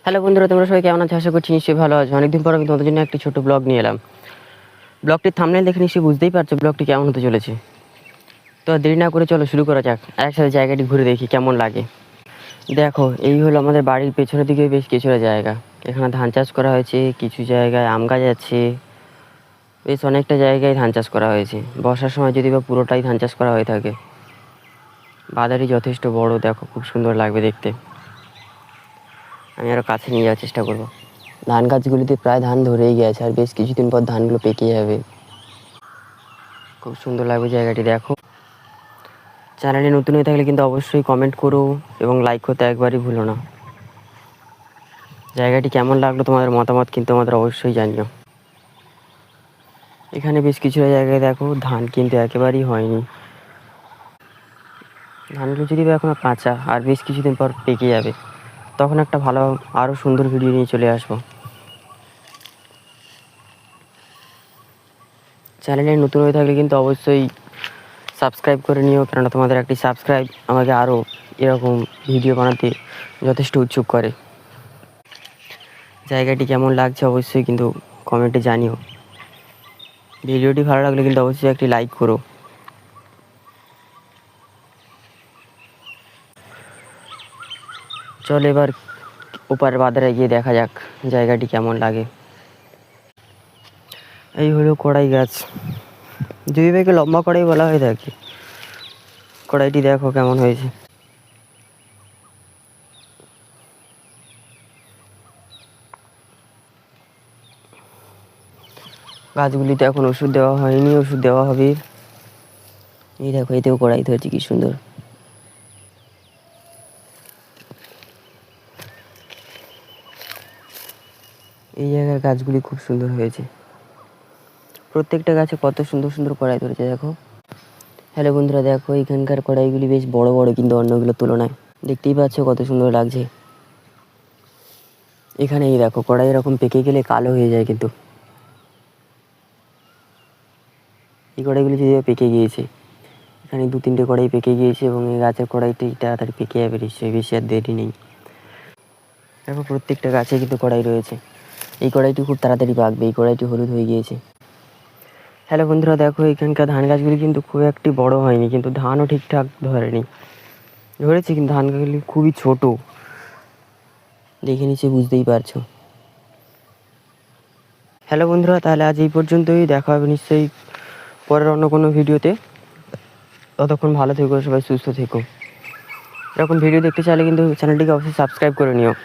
Hello বন্ধুরা, তোমরা সবাই কেমন আছো? আশা করছি নিশ্চয়ই ভালো আছো। অনেকদিন পর আমি তোমাদের জন্য একটি ছোট ব্লগ নিয়ে এলাম। ব্লগটির থাম্বনেল দেখে নিশ্চয়ই বুঝতেই পারছো ব্লগটি কেমন হতে চলেছে। তো আর দেরি না করে চলো শুরু করা যাক। একসাথে জায়গাটি ঘুরে দেখি কেমন লাগে। দেখো, এই হলো আমাদের বাড়ির পেছনের দিকে বেশ কিছুটা জায়গা। এখানে ধান চাষ করা হয়েছে, কিছু জায়গায় আম গাছ আছে, বেশ অনেকটা জায়গায় ধান চাষ করা হয়েছে। বর্ষার সময় যদি বা পুরোটাই ধান চাষ করা হয়ে থাকে। বাজারই যথেষ্ট বড়, দেখো খুব সুন্দর লাগবে দেখতে। আমি আরও কাছে নিয়ে যাওয়ার চেষ্টা করবো। ধান গাছগুলিতে প্রায় ধান ধরেই গেছে, আর বেশ কিছুদিন পর ধানগুলো পেকে যাবে। খুব সুন্দর লাগবে জায়গাটি, দেখো। চ্যানেলে নতুন হয়ে থাকলে কিন্তু অবশ্যই কমেন্ট করো এবং লাইক করতে একবারই ভুলো না। জায়গাটি কেমন লাগলো তোমাদের মতামত কিন্তু আমাদের অবশ্যই জানিও। এখানে বেশ কিছুটা জায়গায় দেখো ধান কিন্তু একেবারেই হয়নি। ধানগুলো যদি বা এখনো কাঁচা, আর বেশ কিছুদিন পর পেকে যাবে, তখন একটা ভালো আরও সুন্দর ভিডিও নিয়ে চলে আসবো। চ্যানেলে নতুন হয়ে থাকলে কিন্তু অবশ্যই সাবস্ক্রাইব করে নিও, কেননা তোমাদের একটি সাবস্ক্রাইব আমাকে আরও এরকম ভিডিও বানাতে যথেষ্ট উৎসুক করে। জায়গাটি কেমন লাগছে অবশ্যই কিন্তু কমেন্টে জানিও। ভিডিওটি ভালো লাগলে কিন্তু অবশ্যই একটি লাইক করো। চল এবার ওপারের বাজারে গিয়ে দেখা যাক জায়গাটি কেমন লাগে। এই হলো কড়াই গাছ, যদি ভাইকে লম্বা কড়াই বলা হয়ে থাকে। কড়াইটি দেখো কেমন হয়েছে। গাছগুলিতে এখন ওষুধ দেওয়া হয়নি, ওষুধ দেওয়া হবে। এই দেখো, এতেও কড়াই ধরেছে কি সুন্দর। এই জায়গার গাছগুলি খুব সুন্দর হয়েছে। প্রত্যেকটা গাছে কত সুন্দর সুন্দর কড়াই ধরেছে দেখো। হ্যালো বন্ধুরা, দেখো এখানকার কড়াইগুলি বেশ বড় বড়, কিন্তু অন্যগুলোর তুলনায় দেখতেই পাচ্ছ কত সুন্দর লাগছে। এখানে এই দেখো, কড়াই এরকম পেকে গেলে কালো হয়ে যায়, কিন্তু এই কড়াইগুলি যদিও পেকে গিয়েছে। এখানে 2-3টে কড়াই পেকে গিয়েছে, এবং এই গাছের কড়াইটি তাড়াতাড়ি পেকে যাবে নিশ্চয়ই, বেশি আর দেরি নেই। দেখো প্রত্যেকটা গাছে কিন্তু কড়াই রয়েছে। এই কড়াইটি খুব তাড়াতাড়ি পাকবে, এই কড়াইটি হলুদ হয়ে গিয়েছে। হ্যালো বন্ধুরা, দেখো এখানকার ধান গাছগুলি কিন্তু খুব একটি বড় হয়নি, কিন্তু ধানও ঠিকঠাক ধরেনি। ধরেছে কিন্তু ধান গাছগুলি খুবই ছোট, দেখে নিচে বুঝতেই পারছো। হ্যালো বন্ধুরা, তাহলে আজ এই পর্যন্তই। দেখা হবে নিশ্চয়ই পরের অন্য কোনো ভিডিওতে। ততক্ষণ ভালো থেকো, সবাই সুস্থ থেকো। এরকম ভিডিও দেখতে চাইলে কিন্তু চ্যানেলটিকে অবশ্যই সাবস্ক্রাইব করে নিও।